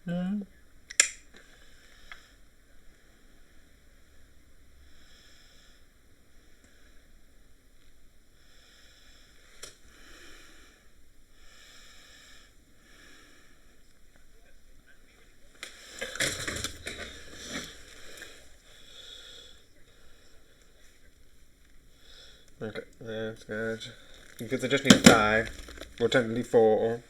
Mm. Okay, that's good. Because I just need 5. Well, technically 4.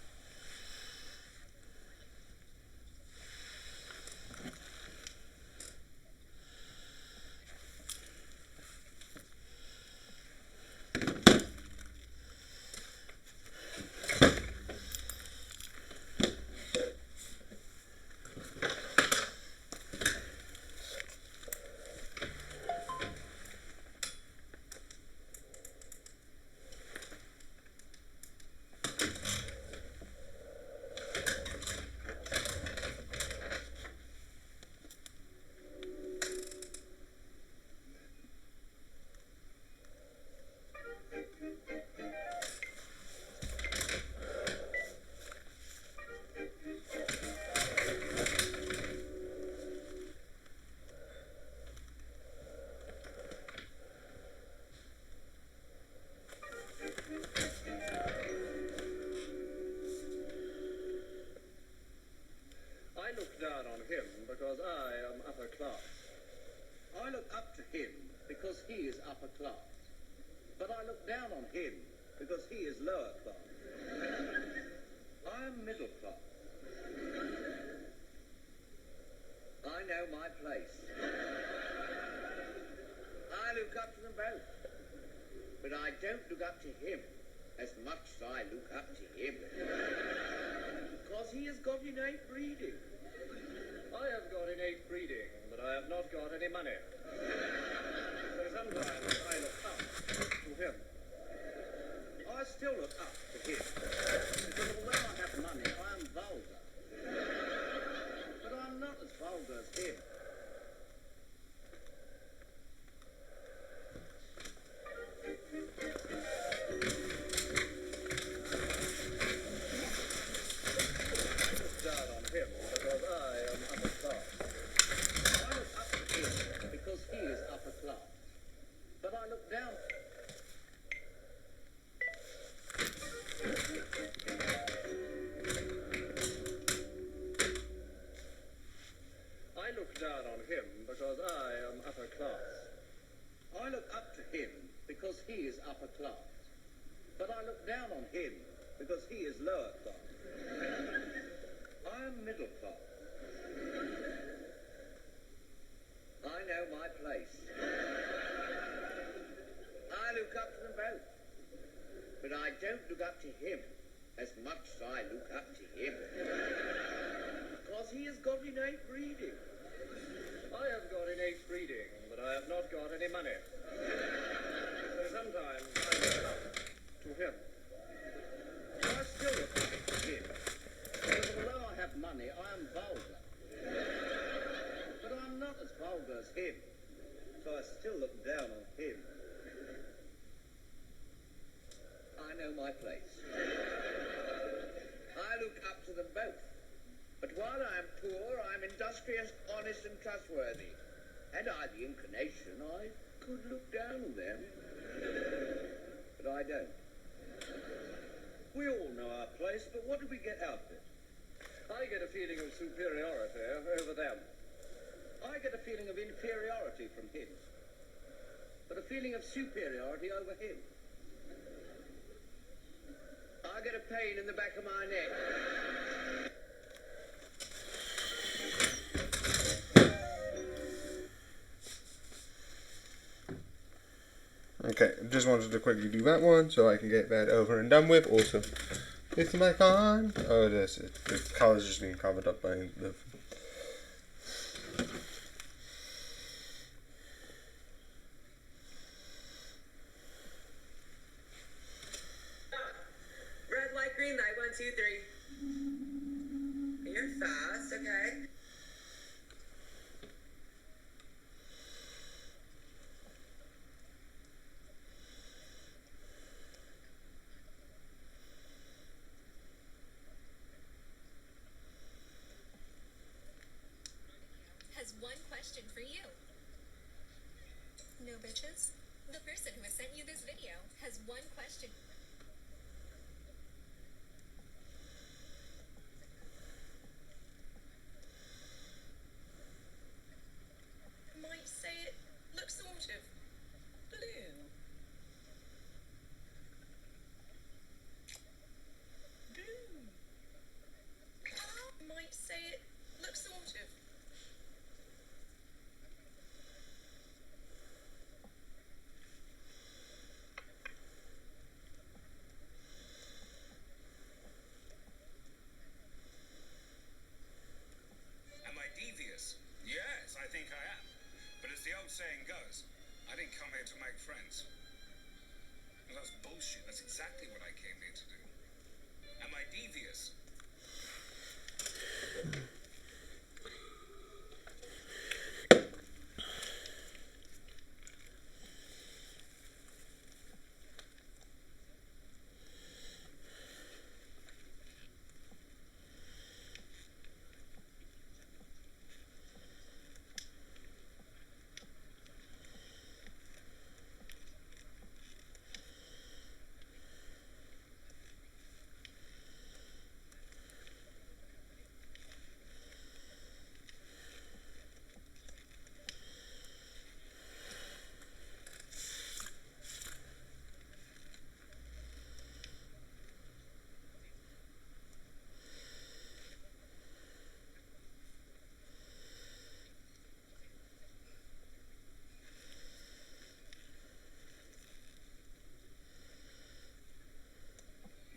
I look down on him because I am upper class. I look up to him because he is upper class. But I look down on him because he is lower class. I am middle class. I know my place. I look up to them both. But I don't look up to him as much as I look up to him. Because he has got innate breeding. I have got innate breeding, but I have not got any money. So sometimes I look up to him. I still look up to him. Because although I have money, I am vulgar. But I'm not as vulgar as him. Down on him because I am upper class. I look up to him because he is upper class. But I look down. I look down on him because I am upper class. I look up to him because he is upper class. But I look down on him because he is lower class. I am middle class. I know my place. I look up to them both. But I don't look up to him as much as I look up to him. Because he has got innate breeding. I have got innate breeding, but I have not got any money. So sometimes I look up to him. I still look up to him. Because although I have money, I am vulgar. But I'm not as vulgar as him. So I still look down on him. I know my place. I look up to them both. But while I am poor, I am industrious, honest and trustworthy. Had I the inclination, I could look down on them. But I don't. We all know our place, but what do we get out of it? I get a feeling of superiority over them. I get a feeling of inferiority from him. But a feeling of superiority over him. I get a pain in the back of my neck. Okay, just wanted to quickly do that one so I can get that over and done with. Also, is the mic on? Oh, it is. The color's just being covered up by the. Red light, green light, 1, 2, 3. You're fast, okay. No bitches? The person who has sent you this video has one question. Might say it looks sort of blue. Blue. Might say it looks sort of. Am I devious? Yes, I think I am. But as the old saying goes, I didn't come here to make friends. Well, that's bullshit. That's exactly what I came here to do. Am I devious?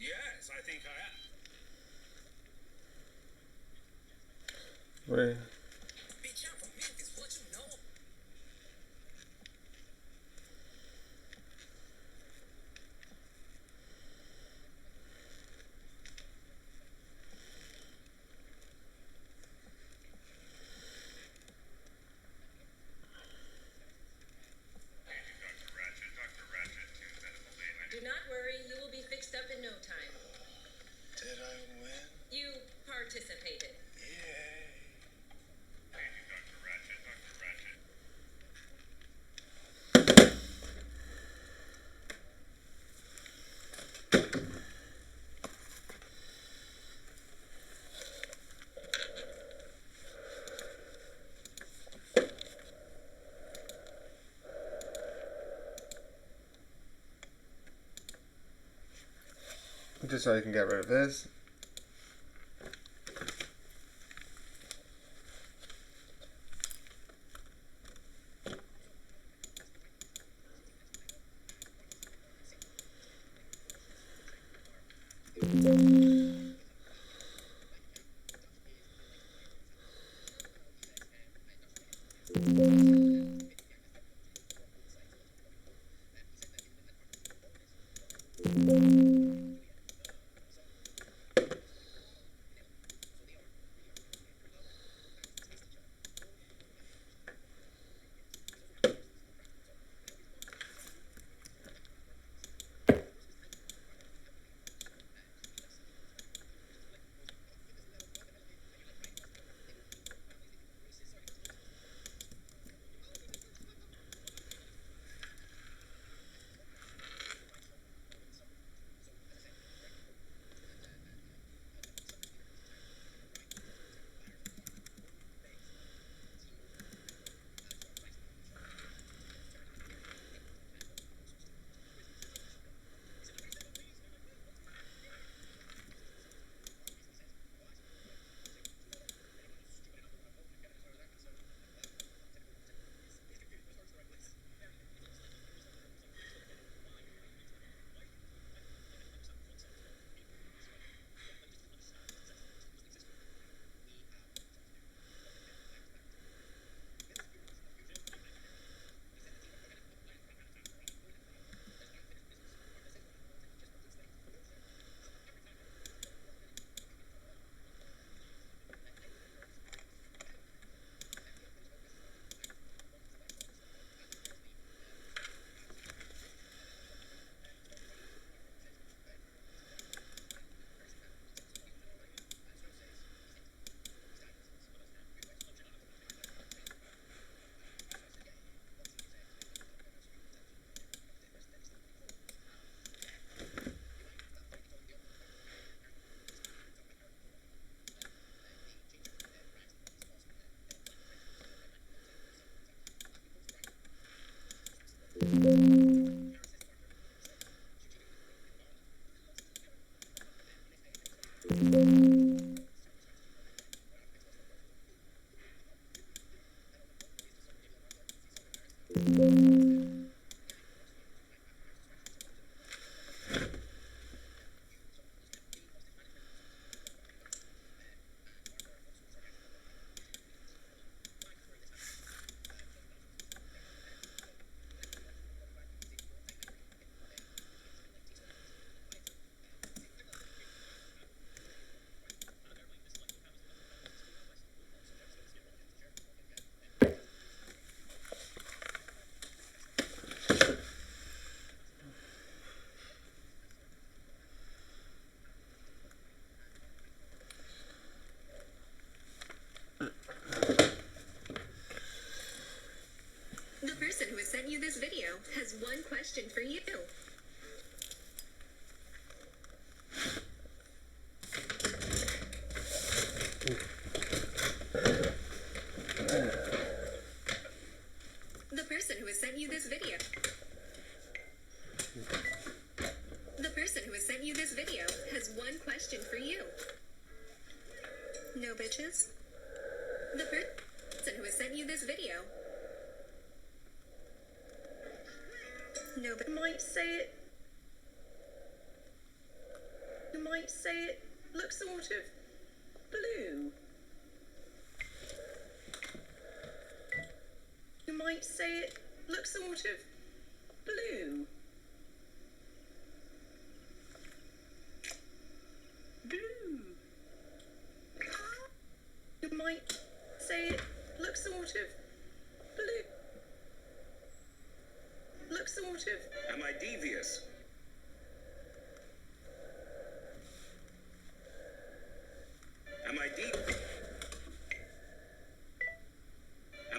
Yes, I think I am. Wait. Bitch, I'm from Memphis, what you know? Do not worry, you will be fixed up in no time. Did I win? You participated. Yay. Thank you, Dr. Ratchet. Dr. Ratchet. Just so I can get rid of this. The person who has sent you this video has one question for you. The person who has sent you this video. The person who has sent you this video has one question for you. No bitches? The person who has sent you this video. No, but You might say it. You might say it looks sort of blue. You might say it looks sort of blue. Blue. You might say it looks sort of blue. Looks sort of. Am I devious? Am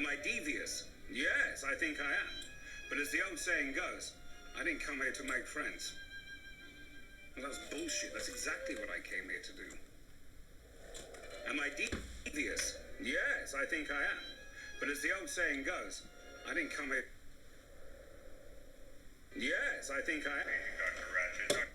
I devious? Yes, I think I am. But as the old saying goes, I didn't come here to make friends. Well, that's bullshit. That's exactly what I came here to do. Am I devious? Yes, I think I am. But as the old saying goes, I didn't come here... Yes, I think I am. Dr. Ratchet.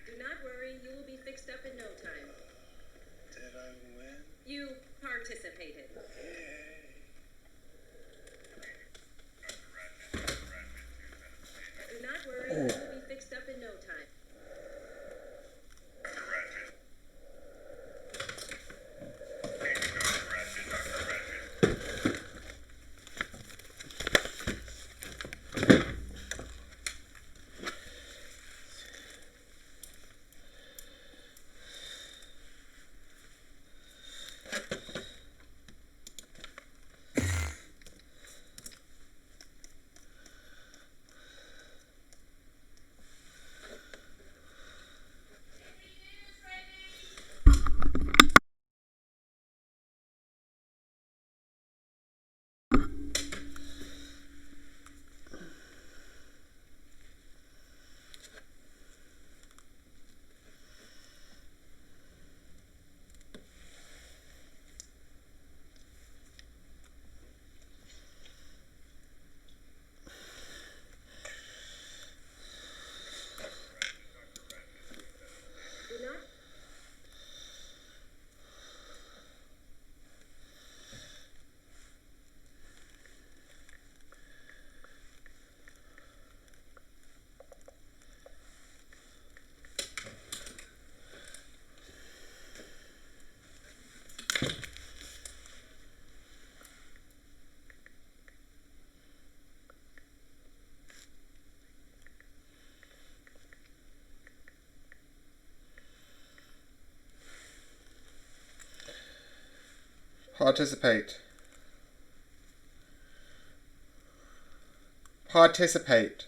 Do not worry, you will be fixed up in no time. Did I win? You participated. Do not worry, you will be fixed up in no time. Do not. Participate. Participate.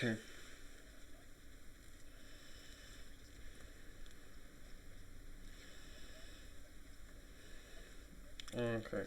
Okay. Okay.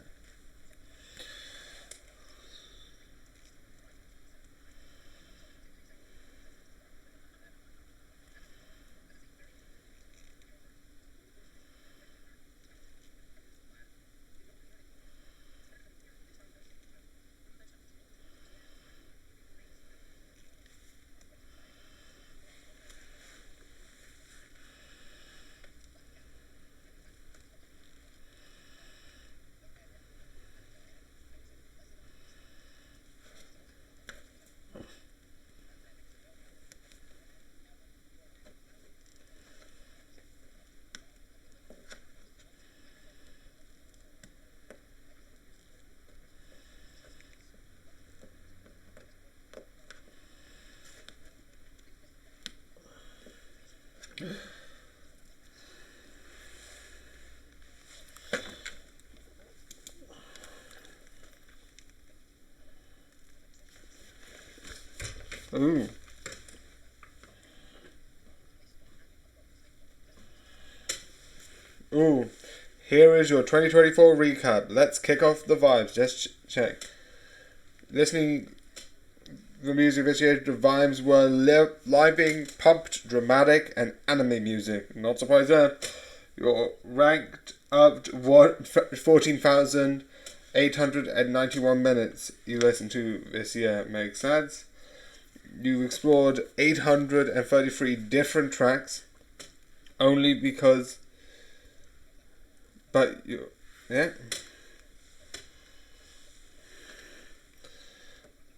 Ooh. Ooh. Here is your 2024 recap. Let's kick off the vibes. Just check. Listening the music this year, the vibes were living, pumped, dramatic, and anime music. Not surprised there. You're ranked up to 14,891 minutes you listened to this year. Makes sense. You explored 833 different tracks. Only because... But you... Yeah.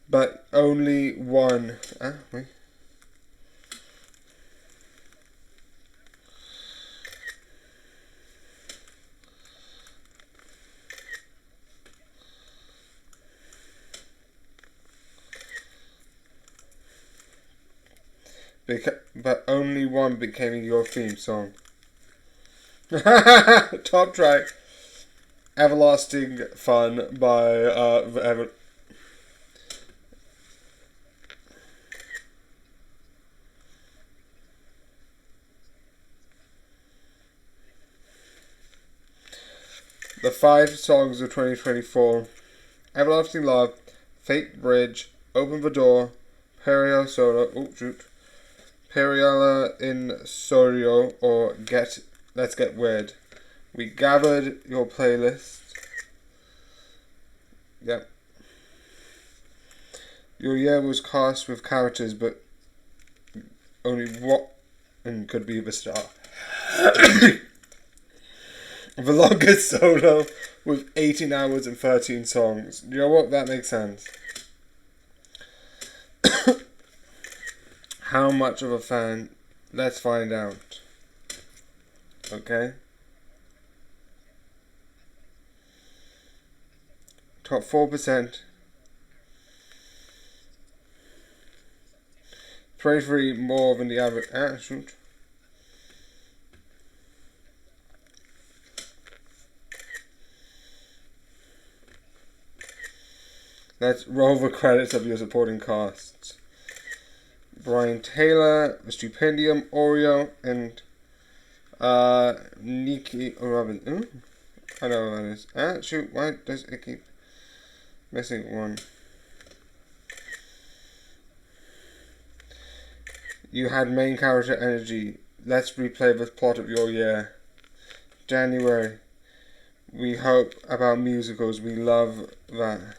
But only one... wait. But only one became your theme song. Top track. Everlasting Fun by The 5 songs of 2024: Everlasting Love, Fate Bridge, Open the Door, Perio Solo, Periala in Sorio, or Let's Get Weird. We gathered your playlist. Yep. Your year was cast with characters, but only one could be the star. The longest solo with 18 hours and 13 songs. You know what? That makes sense. How much of a fan? Let's find out. Okay. Top 4%. 23 more than the average. Shoot. Let's roll the credits of your supporting casts. Brian Taylor, Stupendium, Oreo, and Nikki Robin. I know what that is. Shoot, why does it keep missing one? You had main character energy. Let's replay the plot of your year. January. We hope about musicals. We love that.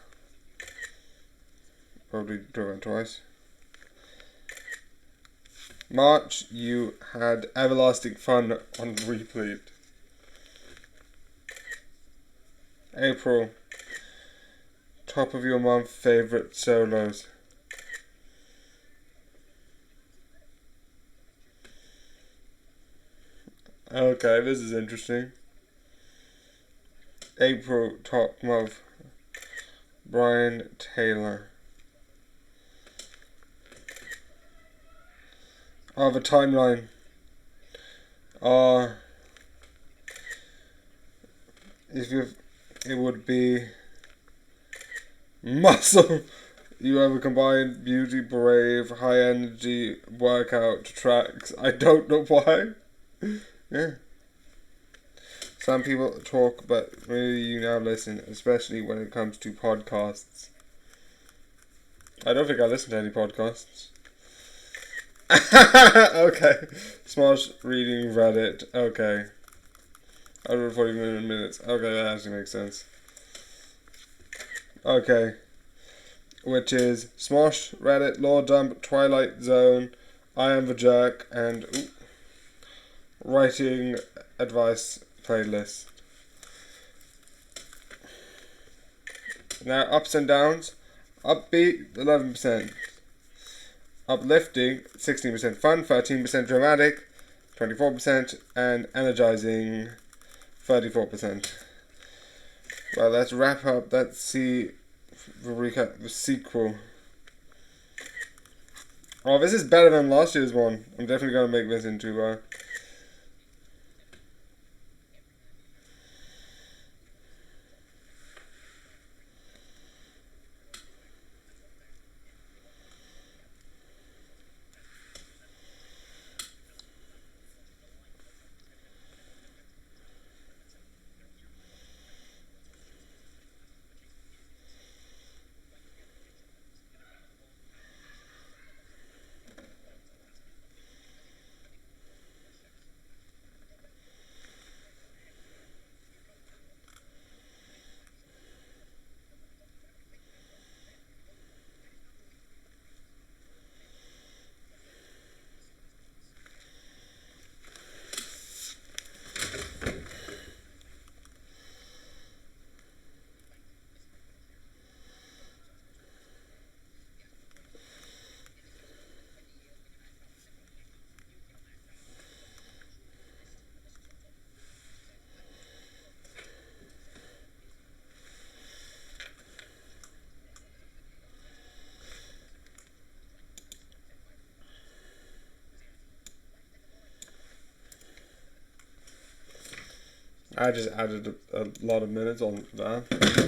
Probably do it twice. March, you had Everlasting Fun on repeat. April, top of your month favorite solos. Okay, this is interesting. April, top month, Brian Taylor. The timeline. It would be Muscle you have a combined beauty, brave, high energy workout tracks. I don't know why. Yeah. Some people talk, but really you now listen, especially when it comes to podcasts. I don't think I listen to any podcasts. Okay. Smosh reading Reddit. Okay. 140 minutes. Okay, that actually makes sense. Okay. Which is Smosh, Reddit, Lore Dump, Twilight Zone, I Am the Jerk, and writing advice playlist. Now, ups and downs. Upbeat, 11%. Uplifting, 16%. Fun, 13%. Dramatic, 24%. And energizing, 34%. Well, let's wrap up. Let's see the recap, the sequel. Oh, this is better than last year's one. I'm definitely going to make this into I just added a lot of minutes on that.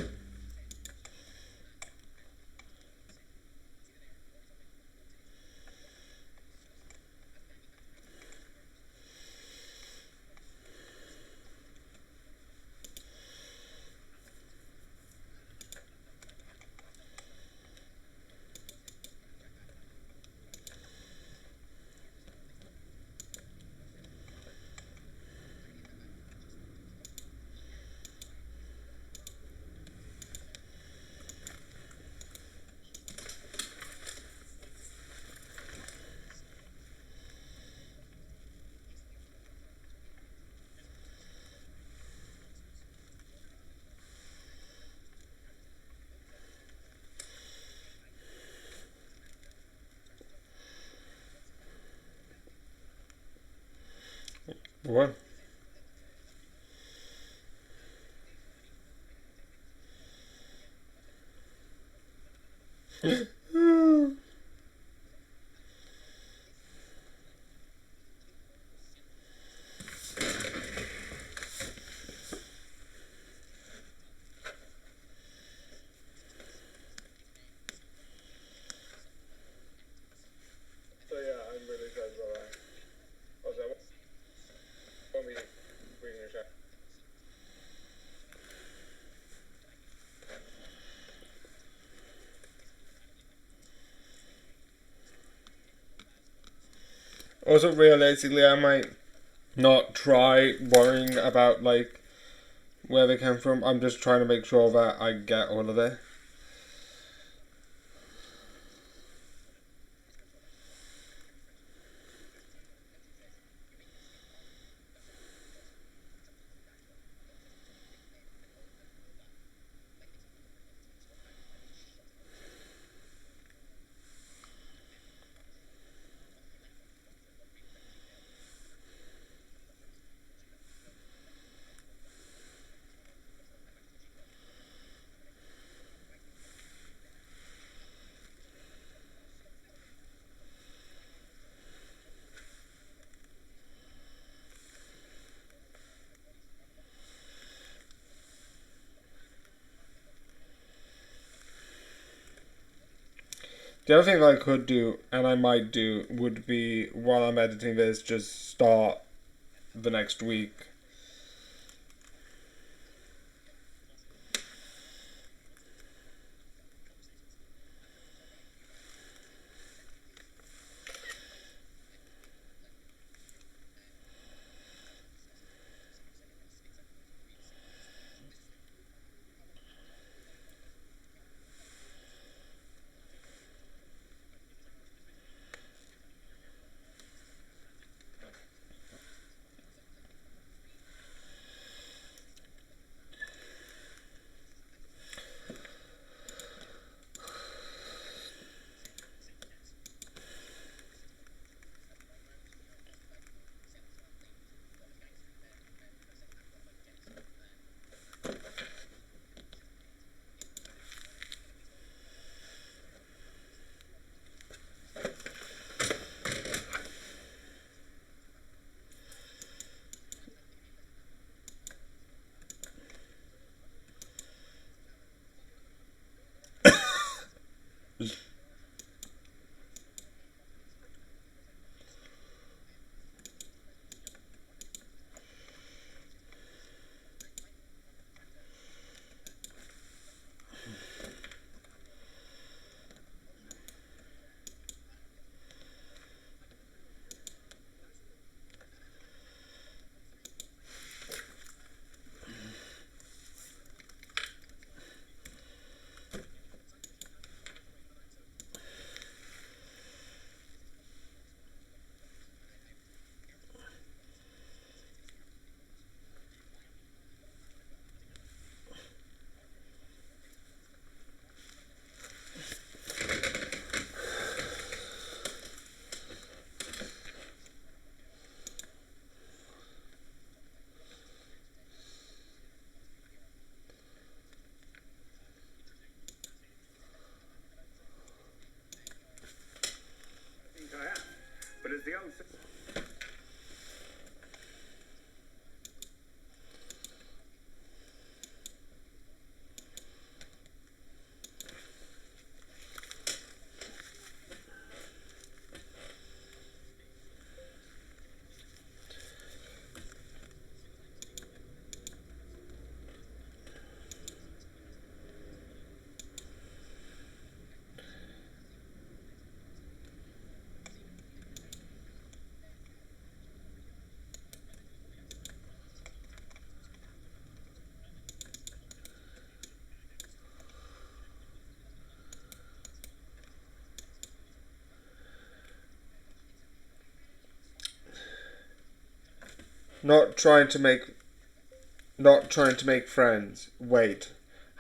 What? So yeah, I'm really excited about that. Also, I won't be reading a chat. Also, realistically, I might not try worrying about like where they come from. I'm just trying to make sure that I get all of it. The other thing I could do, and I might do, would be while I'm editing this, just start the next week. I think I am. But as the old Not trying to make friends. Wait.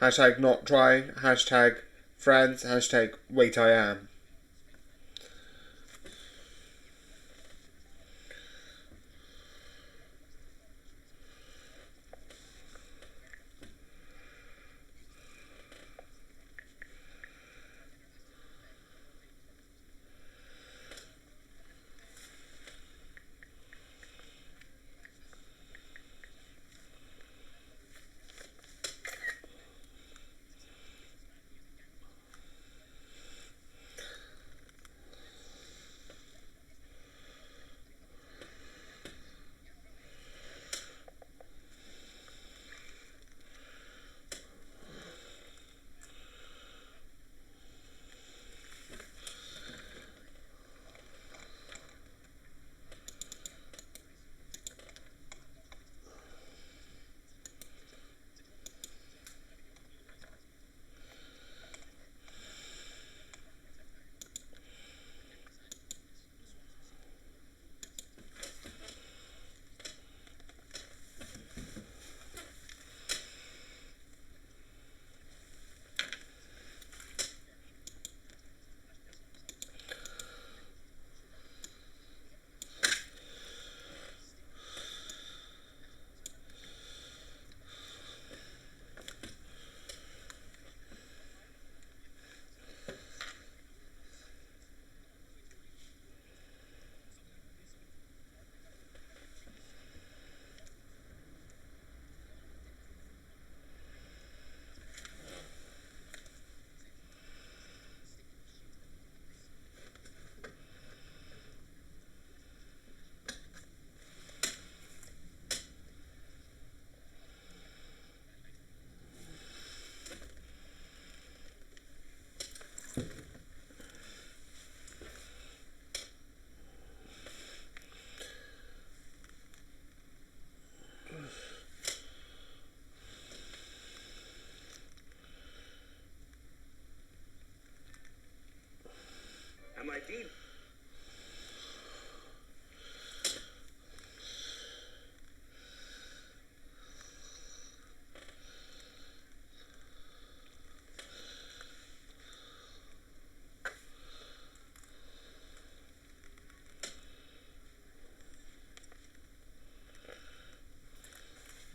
Hashtag not trying. Hashtag friends. Hashtag wait I am.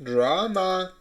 Drama.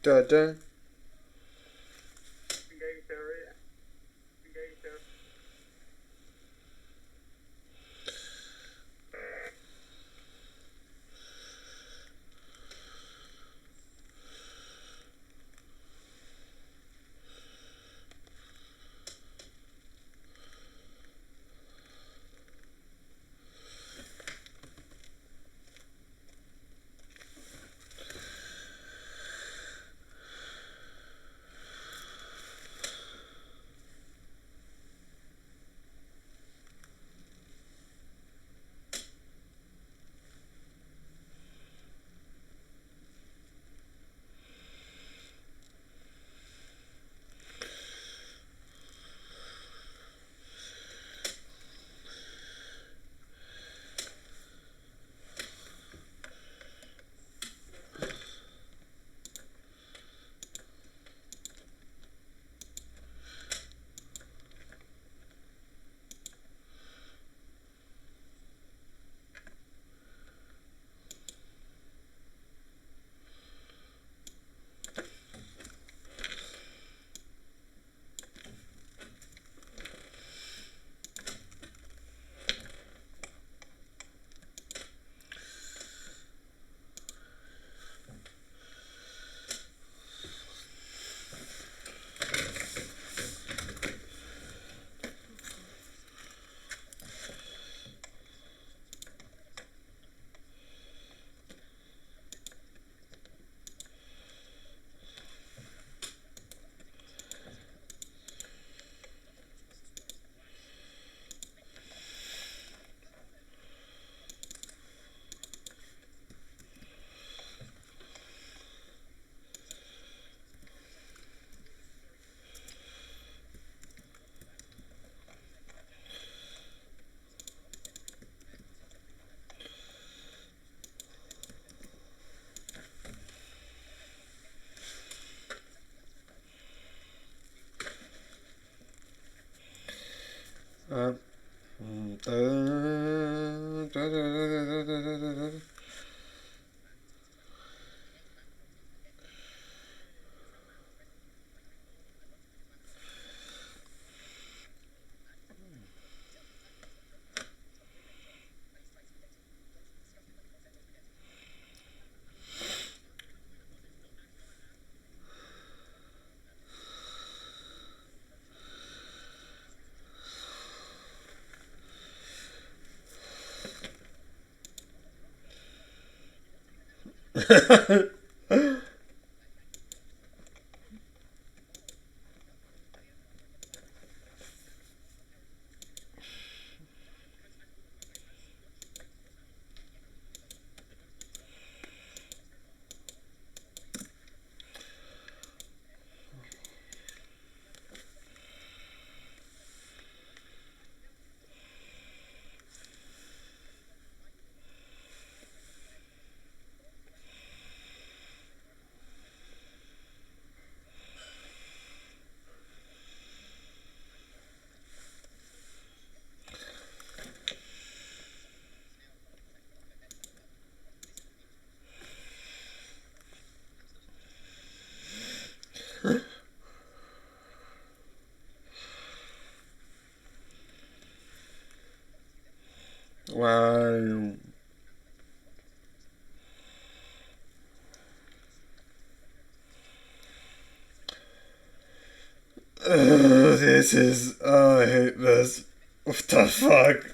Da-da. Da, da, da, da, da, da, da. This is. Oh, I hate this. What the fuck?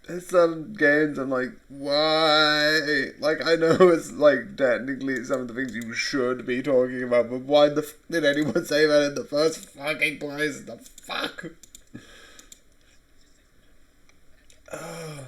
In some games, I'm like, why? Like, I know it's like technically some of the things you should be talking about, but why the f did anyone say that in the first fucking place? The fuck? Oh.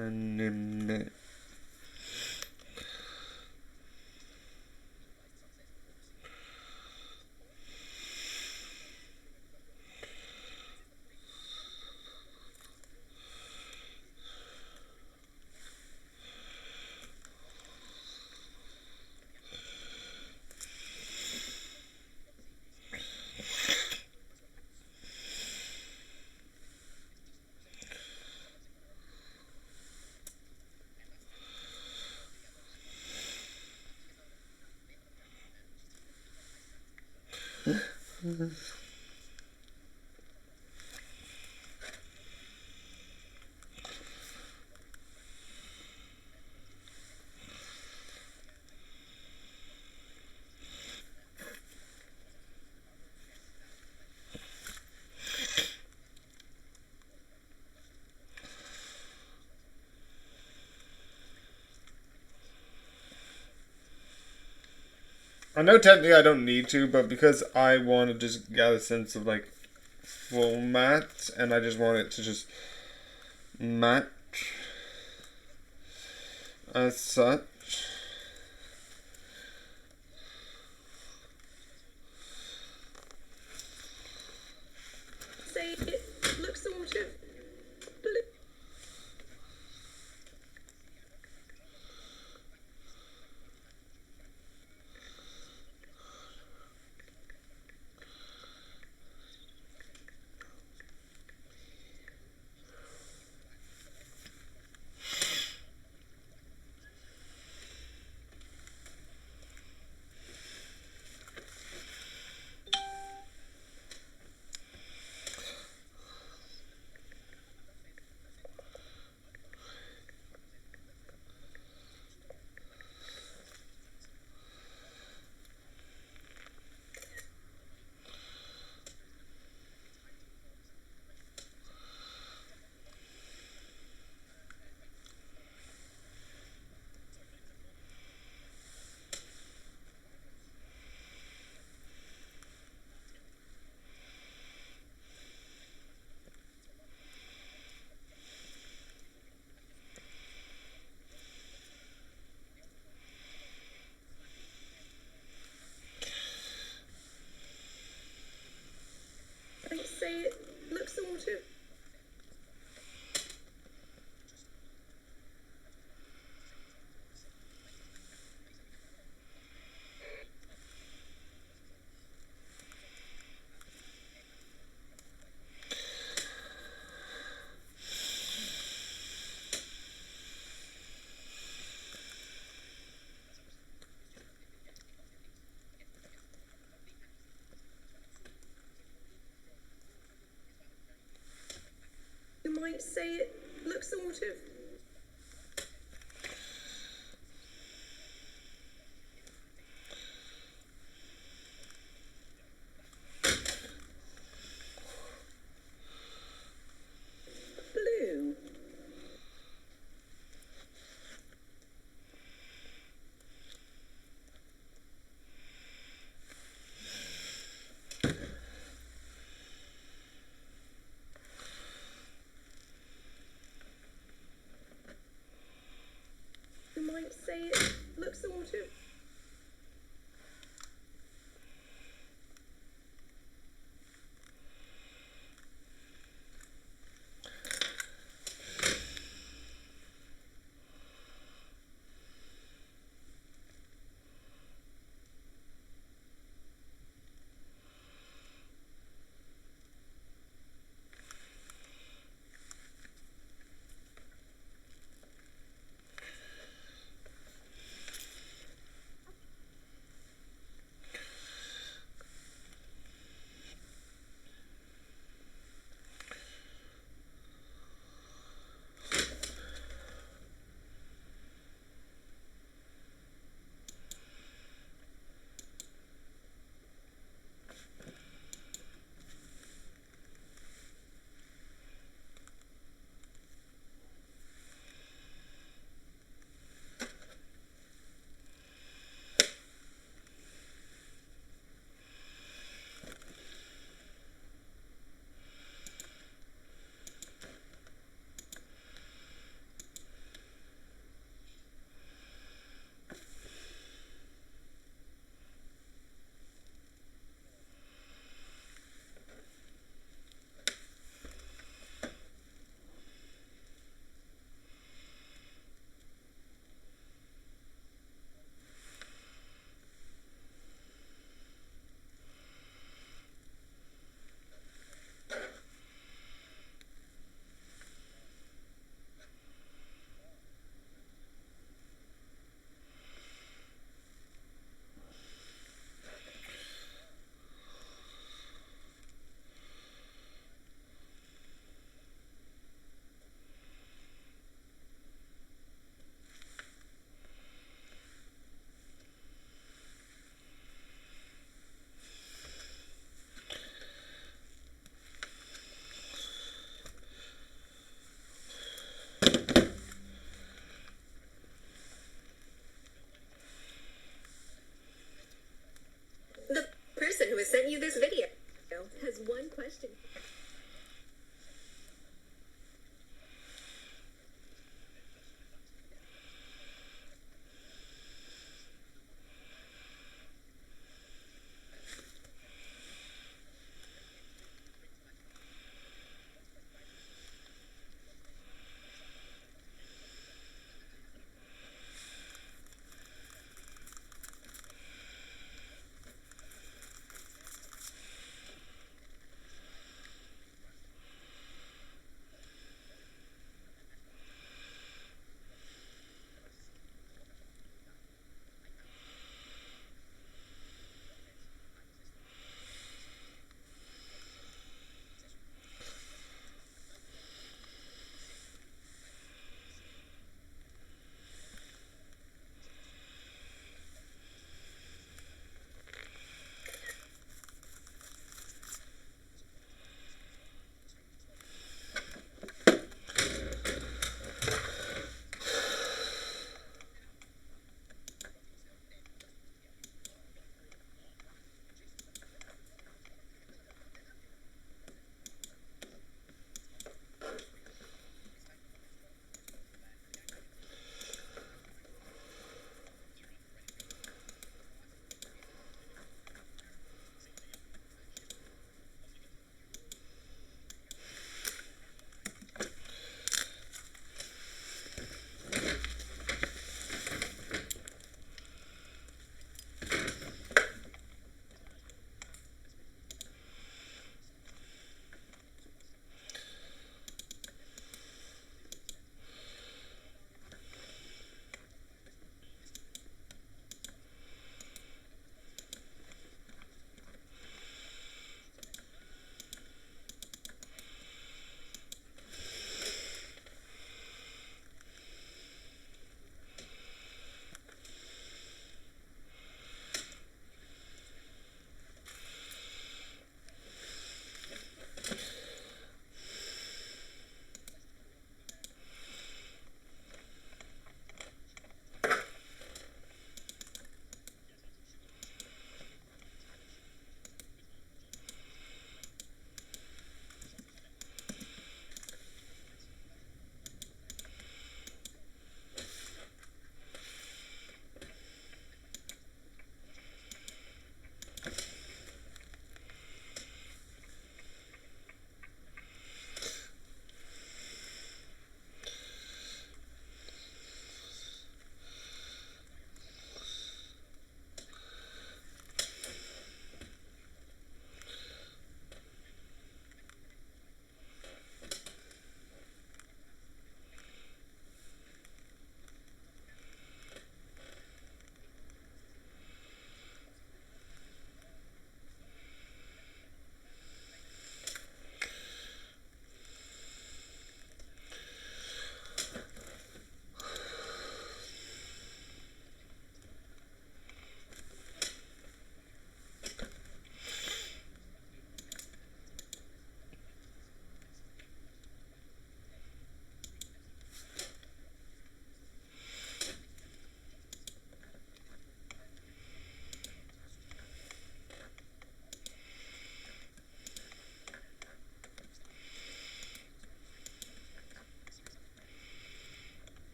And I know technically I don't need to, but because I want to just get a sense of like format, and I just want it to just match as such. Say it looks sort of blue. I'd say it looks sort of you might say it looks sort of blue.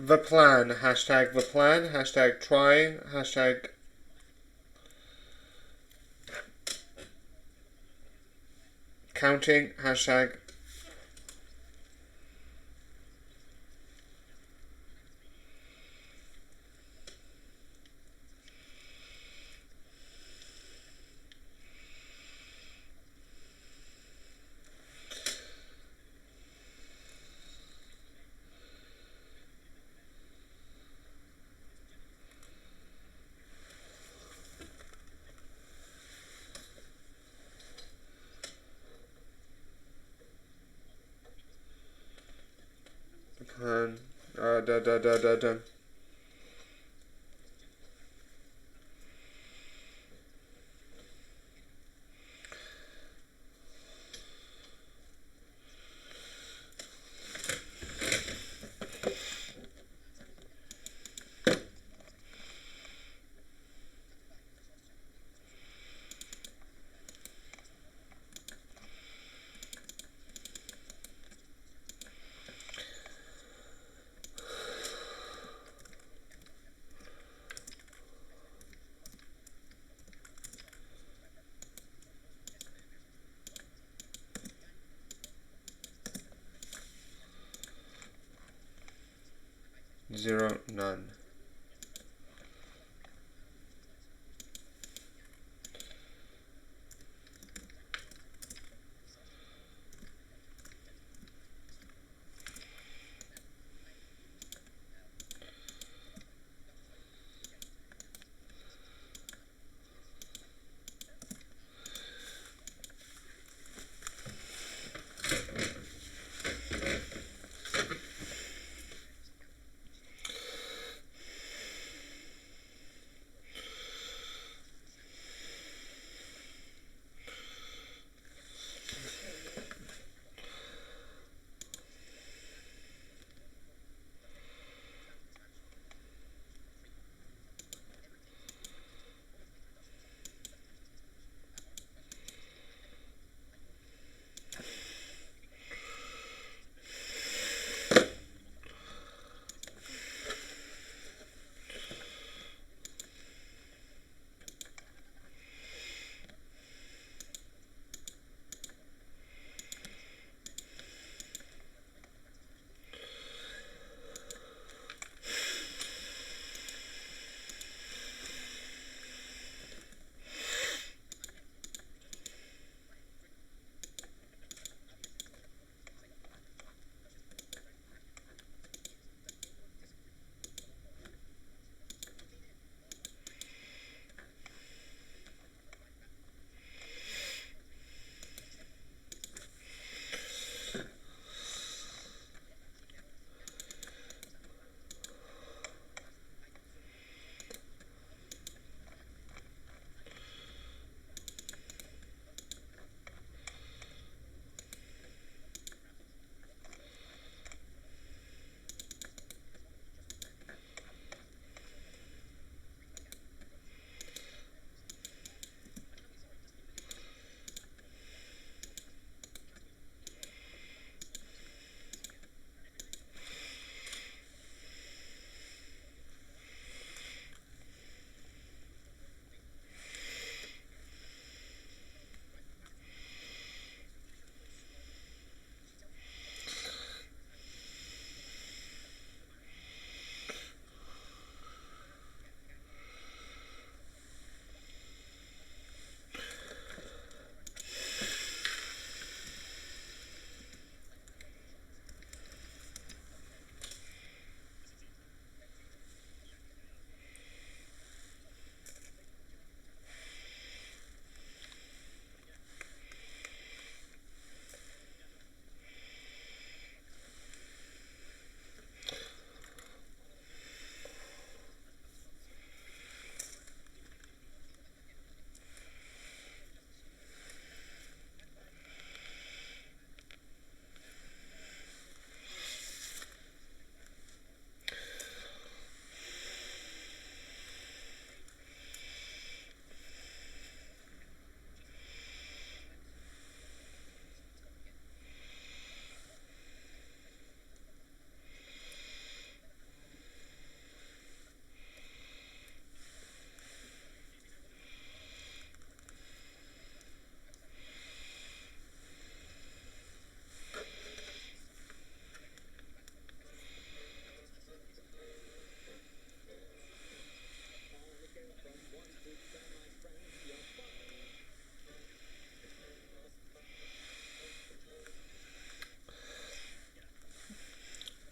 The plan. Hashtag the plan. Hashtag trying. Hashtag counting. Hashtag plan. Done. Zero, none.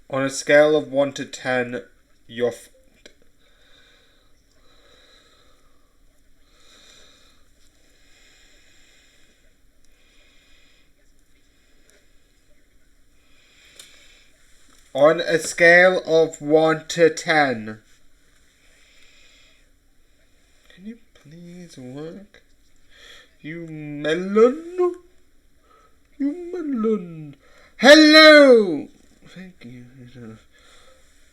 On a scale of 1 to 10, you're on a scale of 1 to 10. Can you please work? You melon? You melon. Hello! Thank you.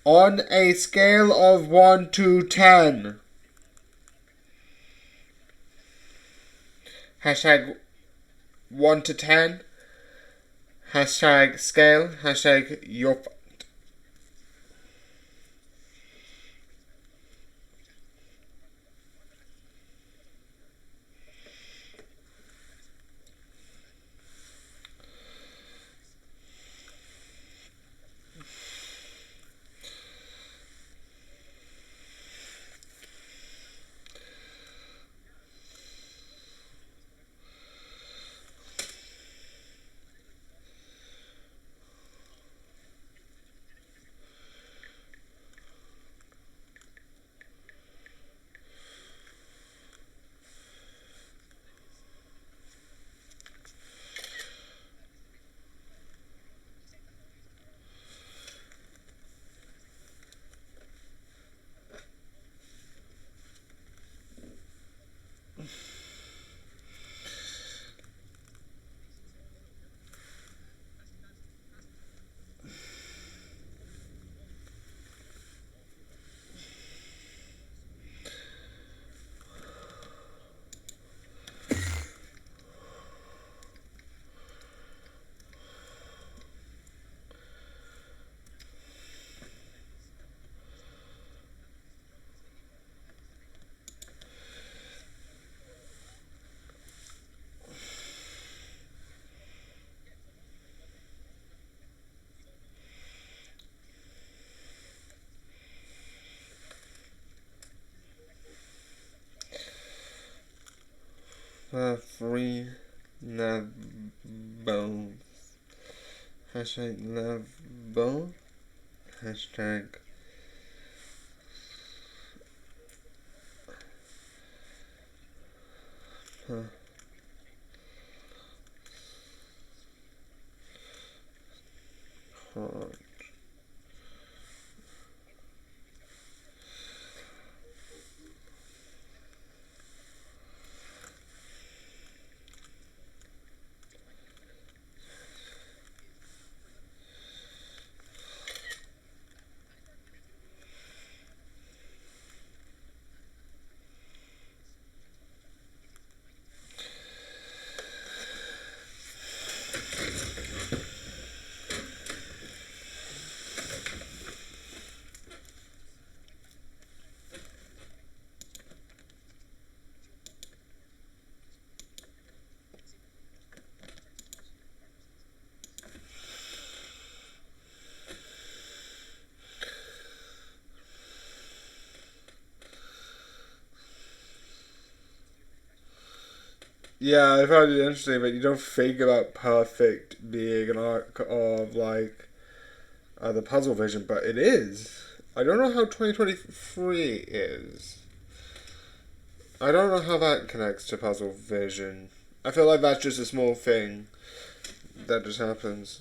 On a scale of 1 to 10. Hashtag 1 to 10. Hashtag scale. Hashtag you're fucked. Free love bones. Hashtag love bone. Hashtag heart. Yeah, I found it interesting that you don't think about perfect being an arc of like the puzzle vision, but it is. I don't know how 2023 is. I don't know how that connects to puzzle vision. I feel like that's just a small thing that just happens.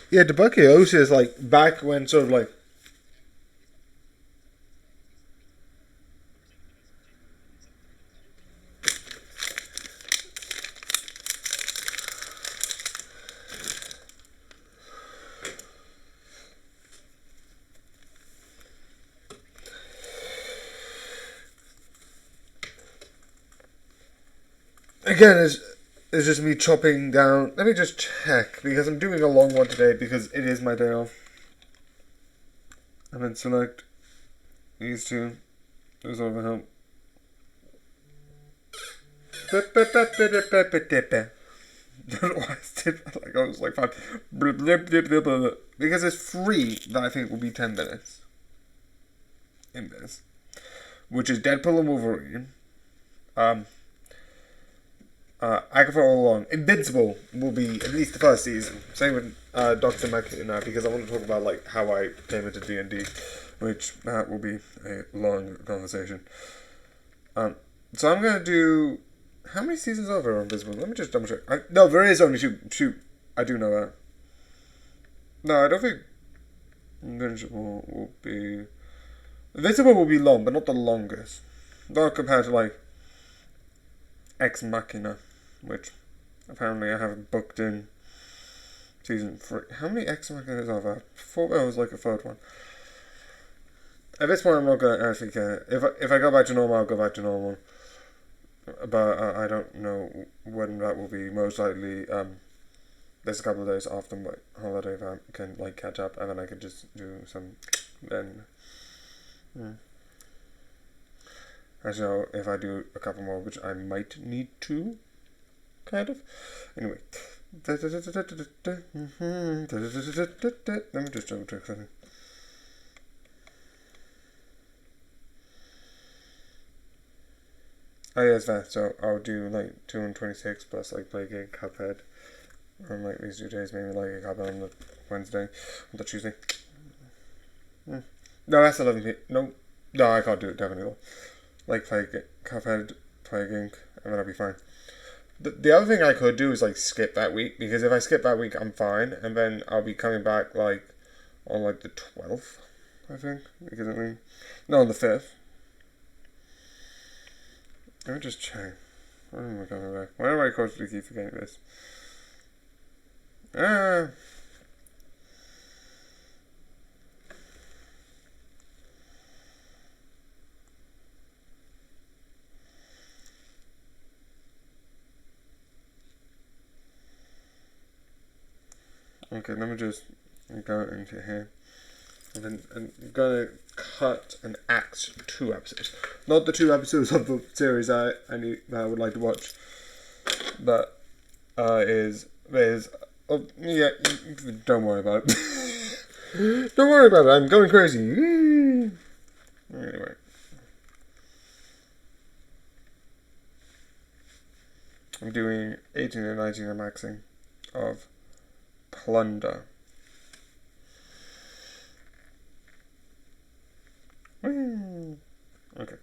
Yeah, tuberculosis is like back when sort of like again it's just me chopping down. Let me just check because I'm doing a long one today because it is my day off. And then select these two. Those over help. I don't know why I did that. Like, I was like, fine. Because there's 3 that I think will be 10 minutes in this, which is Deadpool and Wolverine, Agatha All Along. Invincible will be at least the first season. Same with Dr. Mechina, because I want to talk about like how I came into D&D, which will be a long conversation. So I'm gonna do. How many seasons are there on Invincible? Let me just double check. No, there is only 2. Shoot, I do know that. No, I don't think Invincible will be. Invincible will be long, but not the longest. Not compared to like Ex Machina, which apparently I haven't booked in season 3. How many Ex Machinas are there? I thought there was like a 3rd one. At this point, I'm not gonna actually care. If I go back to normal, I'll go back to normal. But I don't know when that will be. Most likely, there's a couple of days after my holiday that I can like catch up, and then I can just do some. Then, actually, if I do a couple more, which I might need to, kind of. Anyway, let me just double check something. Oh yes, that. So I'll do like 226 plus like play a game Cuphead on like these 2 days. Maybe like a Cuphead on the Wednesday, on the Tuesday. No, that's 11. No, I can't do it definitely. Like play Cuphead, play a game, and then I'll be fine. The other thing I could do is like skip that week, because if I skip that week, I'm fine, and then I'll be coming back like on like the 12th, I think, because on the 5th. Let me just check. When am I coming back? Why do I constantly keep forgetting this? Okay, let me just go into here. And then I'm gonna cut and act 2 episodes. Not the 2 episodes of the series that I would like to watch. But yeah, don't worry about it. Don't worry about it, I'm going crazy. Anyway. I'm doing 18 and 19 and maxing of Plunder. Okay.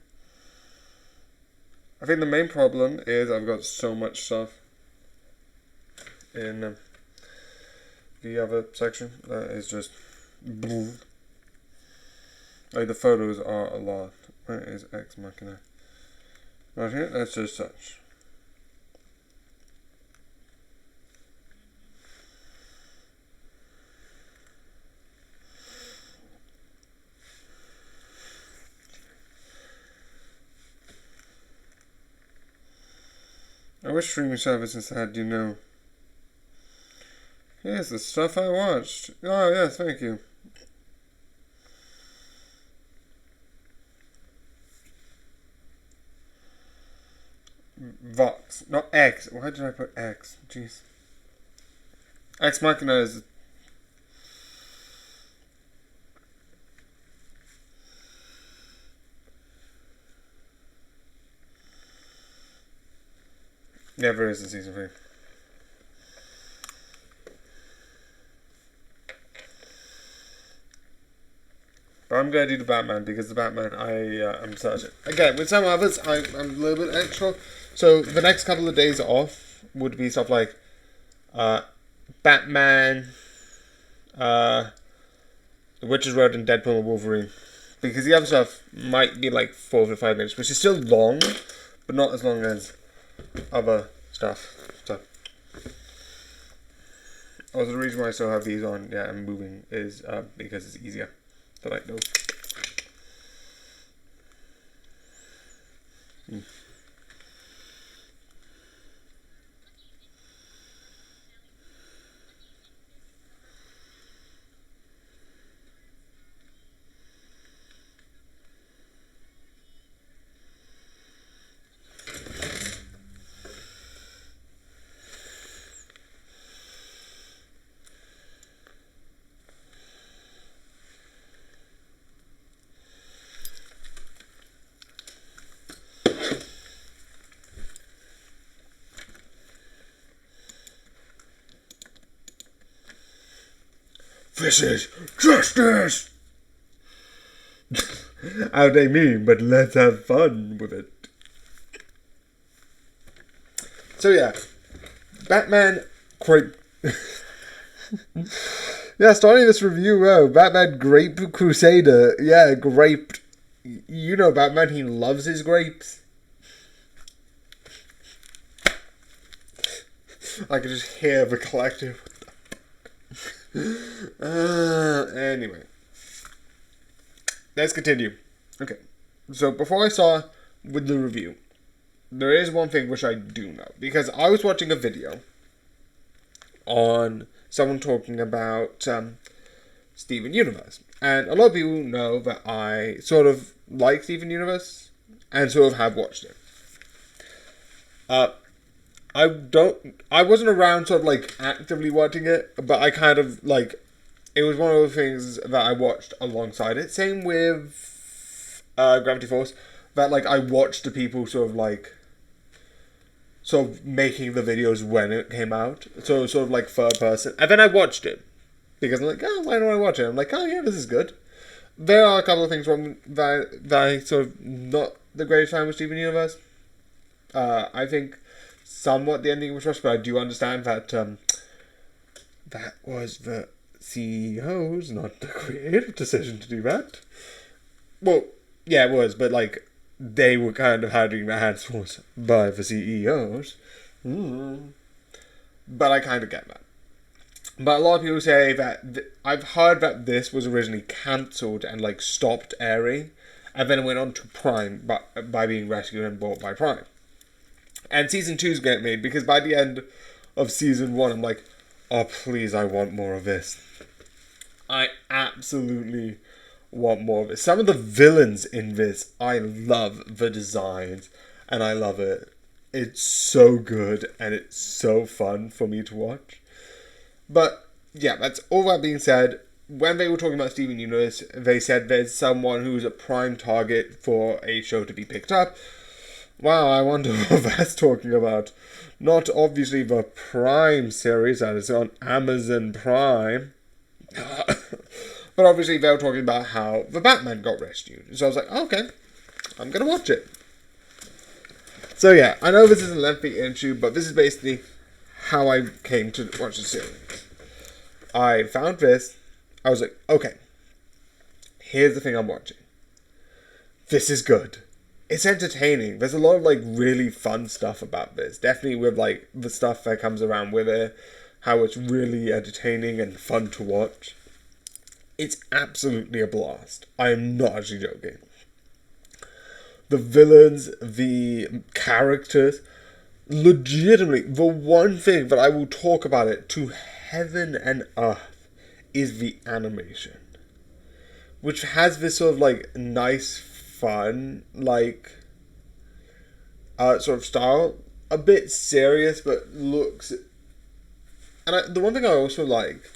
I think the main problem is I've got so much stuff in the other section that is just like the photos are a lot. Where is Ex Machina? Right here, that's just such. I wish streaming services had, Here's the stuff I watched. Oh, yes, thank you. Vox, not X. Why did I put X? Jeez. Ex Machina is... Never is a season 3. But I'm going to do the Batman, because the Batman I'm certain. Again, with some others, I'm a little bit extra. So the next couple of days off would be stuff like Batman, The Witcher's Road, and Deadpool and Wolverine. Because the other stuff might be like 4 to 5 minutes, which is still long, but not as long as other stuff. So also the reason why I still have these on, and moving is because it's easier to like know. This is justice! How they mean, but let's have fun with it. So yeah, Batman Grape. Yeah, starting this review, Batman Grape Crusader. Yeah, graped. You know Batman, he loves his grapes. I can just hear the collective. Anyway. Let's continue. Okay. So before I start with the review, there is one thing which I do know. Because I was watching a video on someone talking about Steven Universe. And a lot of people know that I sort of like Steven Universe and sort of have watched it. I wasn't around sort of like actively watching it, but I kind of like, it was one of the things that I watched alongside it. Same with Gravity Force, that like I watched the people sort of making the videos when it came out. So sort of like third person. And then I watched it. Because I'm like, oh, why don't I watch it? I'm like, oh yeah, this is good. There are a couple of things wrong that I sort of not the greatest fan with Steven Universe. I think somewhat the ending was rushed, but I do understand that that was the CEO's, not the creative decision to do that. Well, yeah, it was, but like they were kind of having their hands forced by the CEOs. But I kind of get that. But a lot of people say that I've heard that this was originally cancelled and like stopped airing, and then it went on to Prime by being rescued and bought by Prime. And season 2's getting made because by the end of season 1, I'm like, oh please, I want more of this. I absolutely want more of it. Some of the villains in this, I love the designs, and I love it. It's so good and it's so fun for me to watch. But yeah, that's all that being said. When they were talking about Steven Universe, they said there's someone who's a prime target for a show to be picked up. Wow, I wonder what that's talking about. Not obviously the Prime series that is on Amazon Prime. But obviously they were talking about how the Batman got rescued. So I was like, okay, I'm going to watch it. So yeah, I know this is a lengthy intro, but this is basically how I came to watch the series. I found this. I was like, okay, here's the thing I'm watching. This is good. It's entertaining. There's a lot of like really fun stuff about this. Definitely with like the stuff that comes around with it. How it's really entertaining and fun to watch. It's absolutely a blast. I am not actually joking. The villains, the characters, legitimately, the one thing that I will talk about it to heaven and earth is the animation. Which has this sort of like nice, fun, like, sort of style. A bit serious, but looks... And the one thing I also like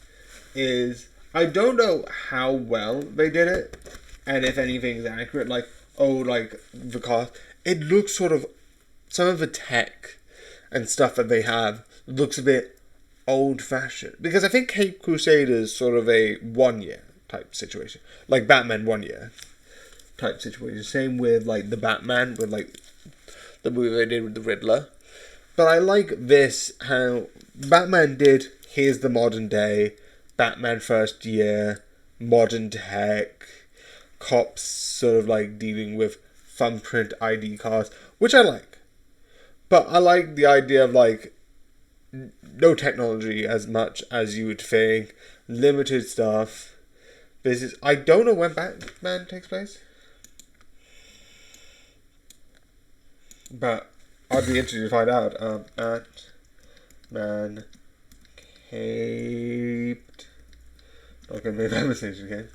is, I don't know how well they did it, and if anything's accurate, like, like, the cast, it looks sort of, some of the tech and stuff that they have looks a bit old-fashioned. Because I think Cape Crusader is sort of a 1 year type situation. Like Batman 1 year type situation. Same with, like, the Batman, with, like, the movie they did with the Riddler. But I like this, how Batman did, here's the modern day, Batman first year, modern tech, cops sort of like dealing with thumbprint ID cards, which I like. But I like the idea of like, no technology as much as you would think, limited stuff. This is, I don't know when Batman takes place. But I'd be interested to find out. Batman Caped. Okay, maybe that mistake again.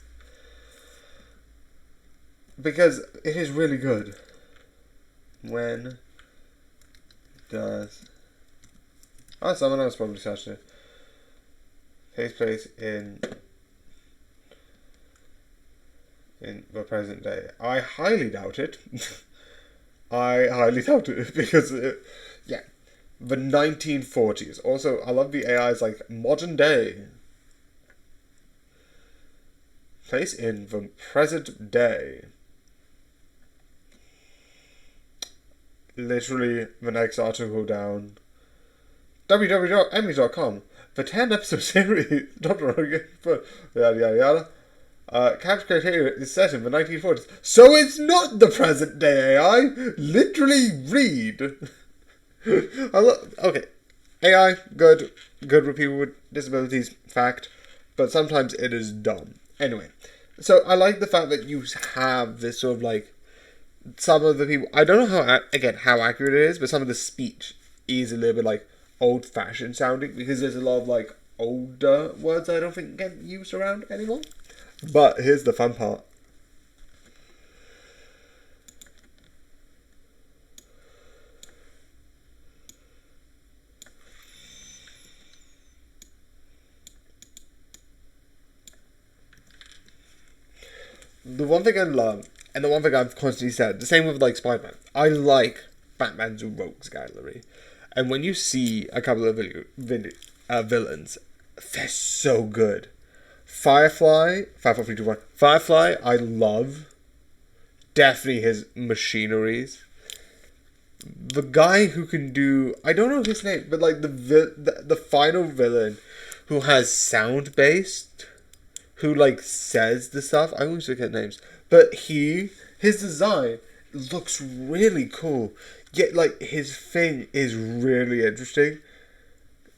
Because it is really good. When does... Oh, someone else probably touched it. Takes place in the present day. I highly doubt it. I highly doubt it because, yeah, the 1940s. Also, I love the AI's like modern day. place in the present day. Literally the next article down. www.emmy.com. The 10-episode series Dr. Rogan, yada yada yada. Capture criteria is set in the 1940s. So it's not the present day AI. Literally read. Okay. AI, good with people with disabilities, fact. But sometimes it is dumb. Anyway. So I like the fact that you have this sort of like, some of the people, I don't know how accurate it is, but some of the speech is a little bit like old-fashioned sounding, because there's a lot of like older words I don't think get used around anymore. But here's the fun part. The one thing I love, and the one thing I've constantly said, the same with like Spider-Man, I like Batman's Rogues Gallery. And when you see a couple of villains, they're so good. Firefly, 5, 4, 3, 2, 1. Firefly, I love. Definitely his machineries. The guy who can do, I don't know his name, but like the final villain who has sound based, who like says the stuff. I always forget names, but his design looks really cool. Yet like his thing is really interesting.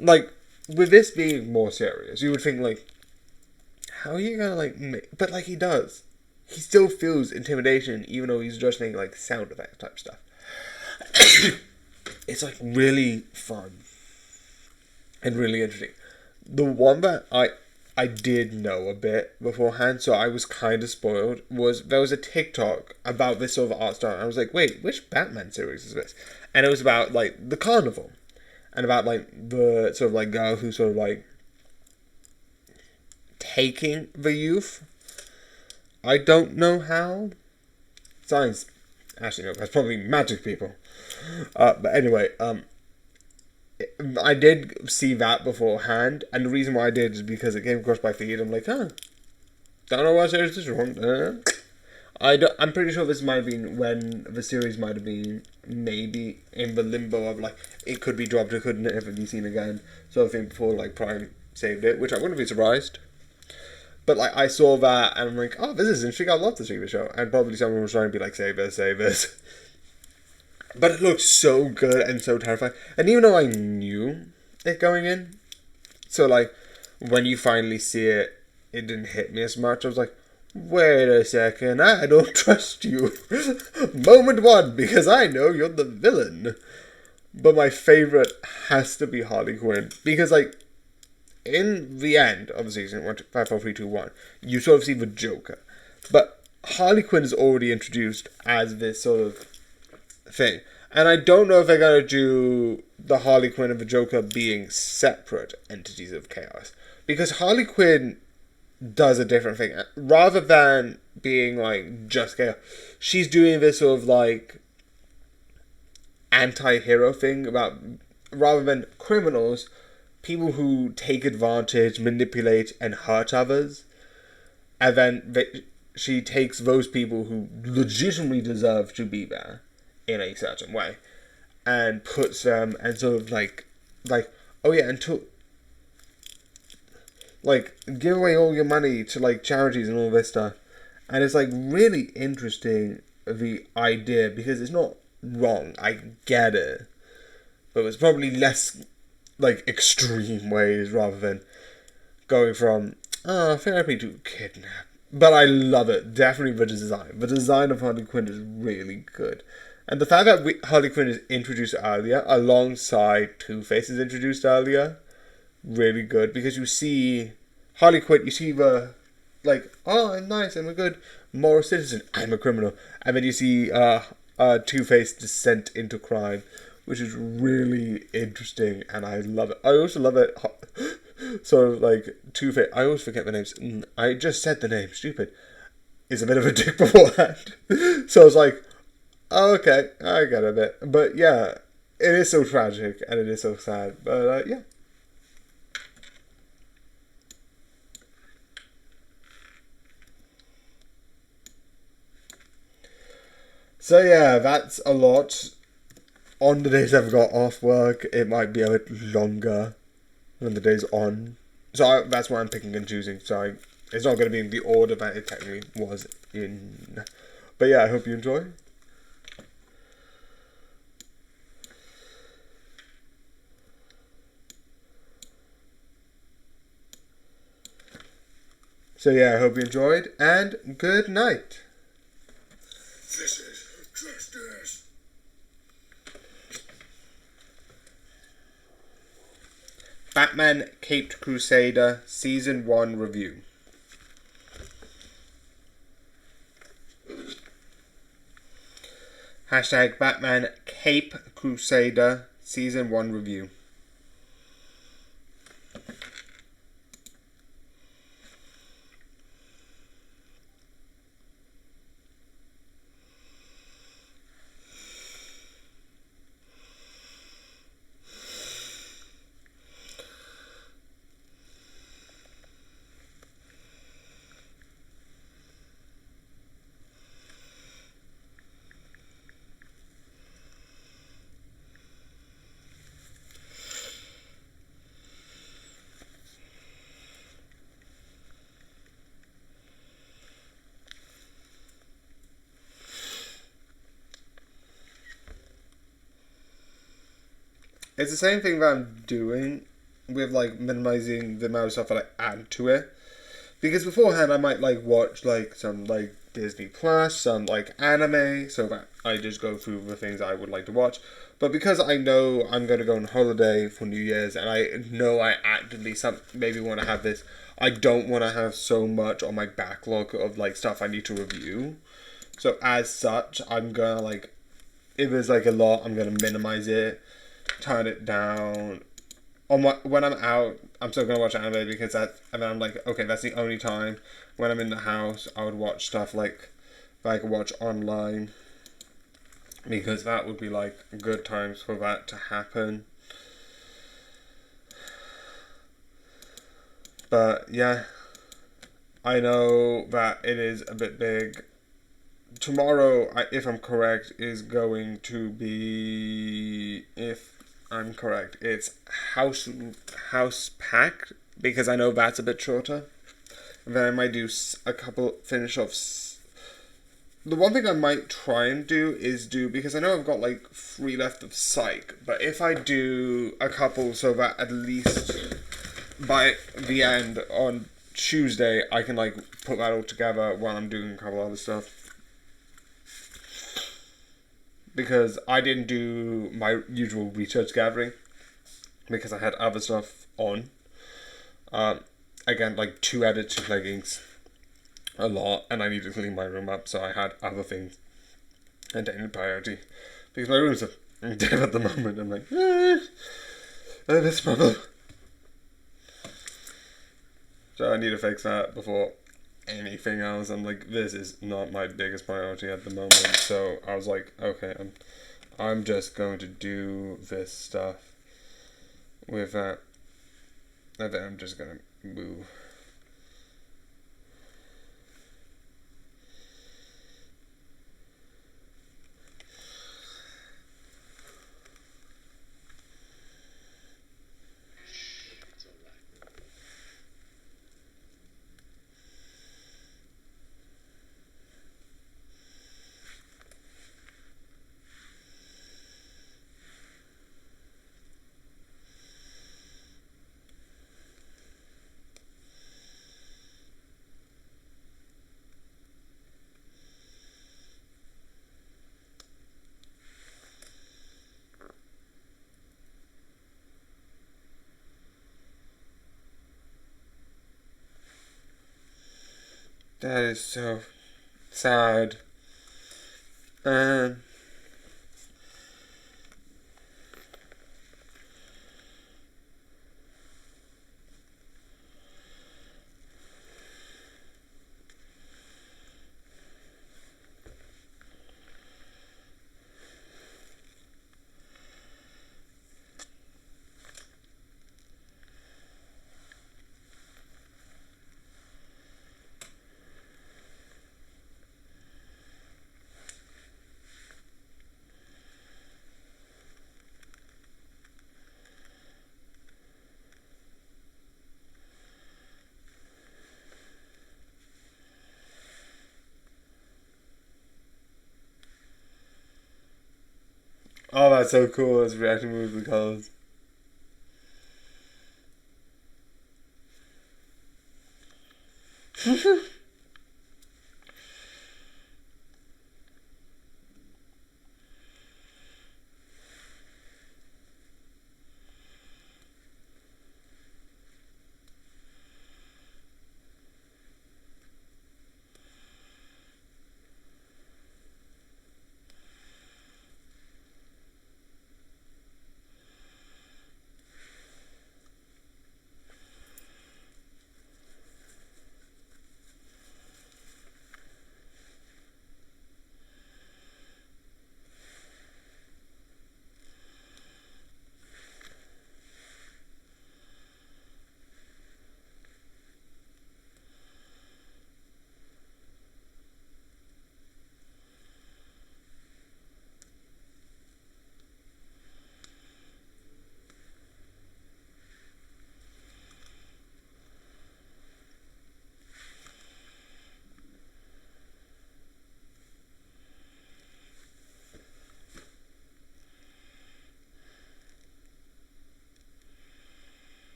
Like with this being more serious, you would think like, how are you gonna like make, but like he does. He still feels intimidation even though he's just making like sound effect type stuff. It's like really fun and really interesting. The one that I did know a bit beforehand, so I was kind of spoiled, was there was a TikTok about this sort of art style. And I was like, wait, which Batman series is this? And it was about like the carnival, and about like the sort of like girl who's sort of like taking the youth. I don't know how. Science, actually no, that's probably magic people. But anyway, I did see that beforehand, and the reason why I did is because it came across my feed. I'm like, don't know what series this is from. I'm pretty sure this might have been when the series might have been maybe in the limbo of like, it could be dropped, it could never be seen again, sort of thing, before like Prime saved it, which I wouldn't be surprised. But like I saw that and I'm like, oh, this is interesting, I love this TV show. And probably someone was trying to be like, save this. But it looked so good and so terrifying. And even though I knew it going in, so like when you finally see it, it didn't hit me as much. I was like, wait a second, I don't trust you. Moment one, because I know you're the villain. But my favourite has to be Harley Quinn. Because like, in the end of the season, 5, 4, 3, 2, 1, you sort of see the Joker. But Harley Quinn is already introduced as this sort of thing. And I don't know if they're going to do the Harley Quinn and the Joker being separate entities of chaos. Because Harley Quinn does a different thing. Rather than being like just chaos, she's doing this sort of like anti-hero thing about, rather than criminals, people who take advantage, manipulate, and hurt others. And then she takes those people who legitimately deserve to be there in a certain way, and puts them and sort of like oh yeah, and to like give away all your money to like charities and all this stuff. And it's like really interesting, the idea, because it's not wrong, I get it, but it's probably less like extreme ways rather than going from therapy to kidnap. But I love it. Definitely the design of Harley Quinn is really good. And the fact that Harley Quinn is introduced earlier, alongside Two-Face is introduced earlier, really good. Because you see Harley Quinn, you see the, like, oh, I'm nice, I'm a good moral citizen, I'm a criminal. And then you see Two-Face descent into crime, which is really interesting, and I love it. I also love it, sort of like Two-Face, I always forget the names, I just said the name, stupid, is a bit of a dick beforehand. So I was like, oh, okay, I get a bit. But yeah, it is so tragic, and it is so sad, but yeah. So yeah, that's a lot. On the days I've got off work, it might be a bit longer than the days on. So that's why I'm picking and choosing. So it's not going to be in the order that it technically was in. But yeah, I hope you enjoy. So yeah, I hope you enjoyed, and good night. This is justice. Batman Caped Crusader Season 1 review. Hashtag Batman Cape Crusader Season 1 review. It's the same thing that I'm doing with like minimizing the amount of stuff that I add to it. Because beforehand I might like watch like some like Disney Plus, some like anime, so that I just go through the things I would like to watch. But because I know I'm going to go on holiday for New Year's and I know I actively maybe want to have this, I don't want to have so much on my backlog of like stuff I need to review. So as such, I'm going to like, if there's like a lot, I'm going to minimize it, turn it down. When I'm out, I'm still gonna watch anime because and then I'm like, okay, that's the only time. When I'm in the house, I would watch stuff like that I could watch online, because that would be like good times for that to happen. But yeah, I know that it is a bit big. Tomorrow, if I'm correct, is going to be, if I'm correct, it's house packed, because I know that's a bit shorter. And then I might do a couple finish offs. The one thing I might try and do is because I know I've got like 3 left of Psych, but if I do a couple so that at least by the end on Tuesday I can like put that all together while I'm doing a couple other stuff. Because I didn't do my usual research gathering because I had other stuff on. Again, like 2 edits, 2 leggings, a lot, and I needed to clean my room up, so I had other things and taking priority. Because my room's a dev at the moment. I'm like, I have this problem. So I need to fix that before anything else. I'm like, this is not my biggest priority at the moment. So I was like, okay, I'm just going to do this stuff with that, and then I'm just gonna move. That is so sad. Oh, that's so cool. It's reacting with the colours.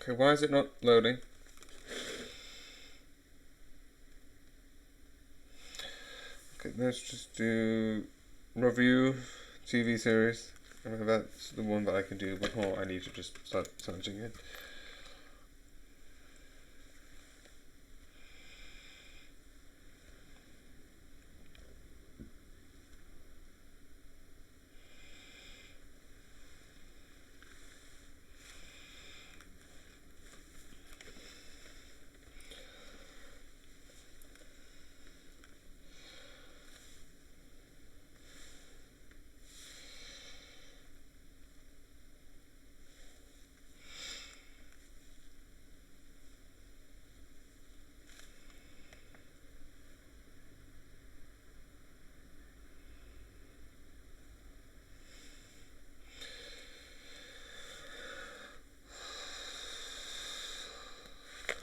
Okay, why is it not loading? Okay, let's just do review TV series. That's the one that I can do before I need to just start searching it.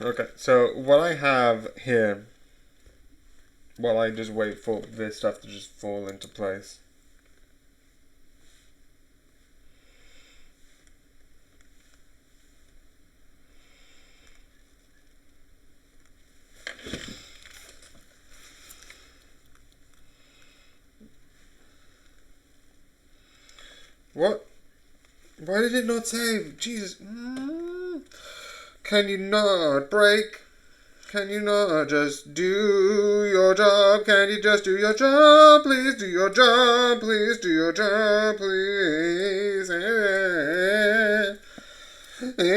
Okay, so what I have here, while I just wait for this stuff to just fall into place. What? Why did it not save? Jesus. Can you not break? Can you not just do your job? Can you just do your job? Please do your job. Please do your job. Please. Okay,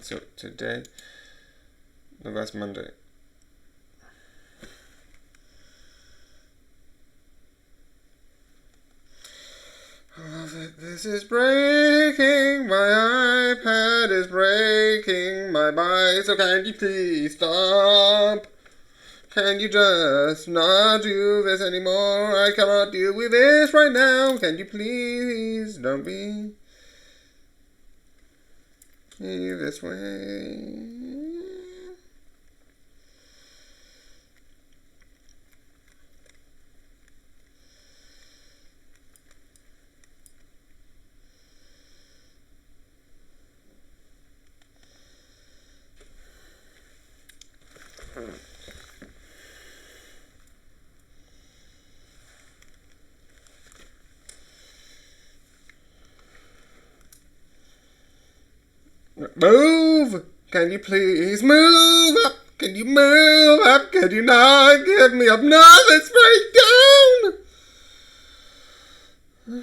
so today, no, that's Monday. This is breaking, my iPad is breaking, my bike, so can you please stop? Can you just not do this anymore? I cannot deal with this right now. Can you please don't be this way? Move! Can you please move up? Can you move up? Can you not give me up? No, let's break down!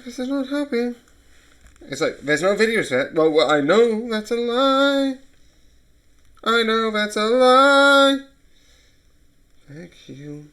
This is not helping. It's like, there's no video set. Well, I know that's a lie. I know that's a lie. Thank you.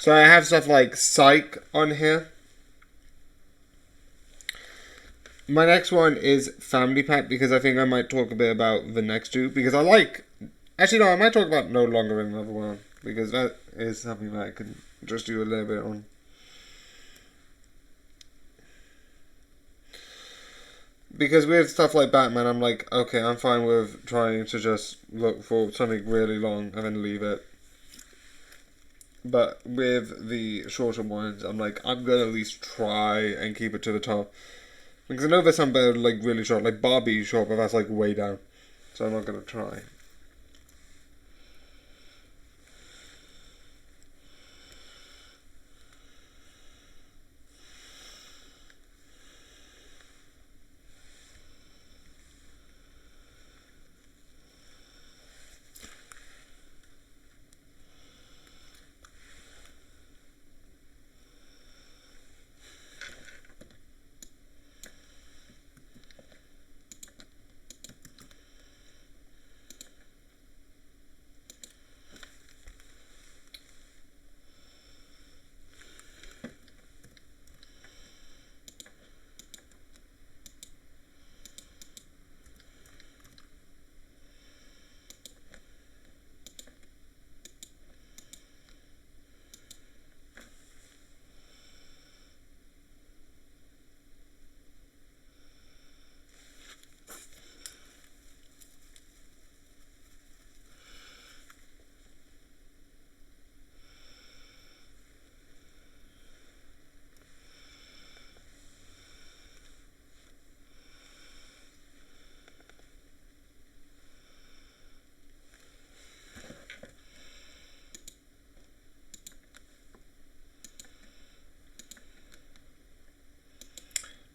So I have stuff like Psych on here. My next one is Family Pack because I think I might talk a bit about the next two because I like... Actually, no, I might talk about No Longer in Another World because that is something that I can just do a little bit on. Because with stuff like Batman, I'm like, okay, I'm fine with trying to just look for something really long and then leave it. But with the shorter ones, I'm like, I'm gonna at least try and keep it to the top. Because I know there's some that are like really short, like Barbie short, but that's like way down. So I'm not gonna try.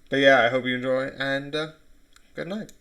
But yeah, I hope you enjoy, and good night.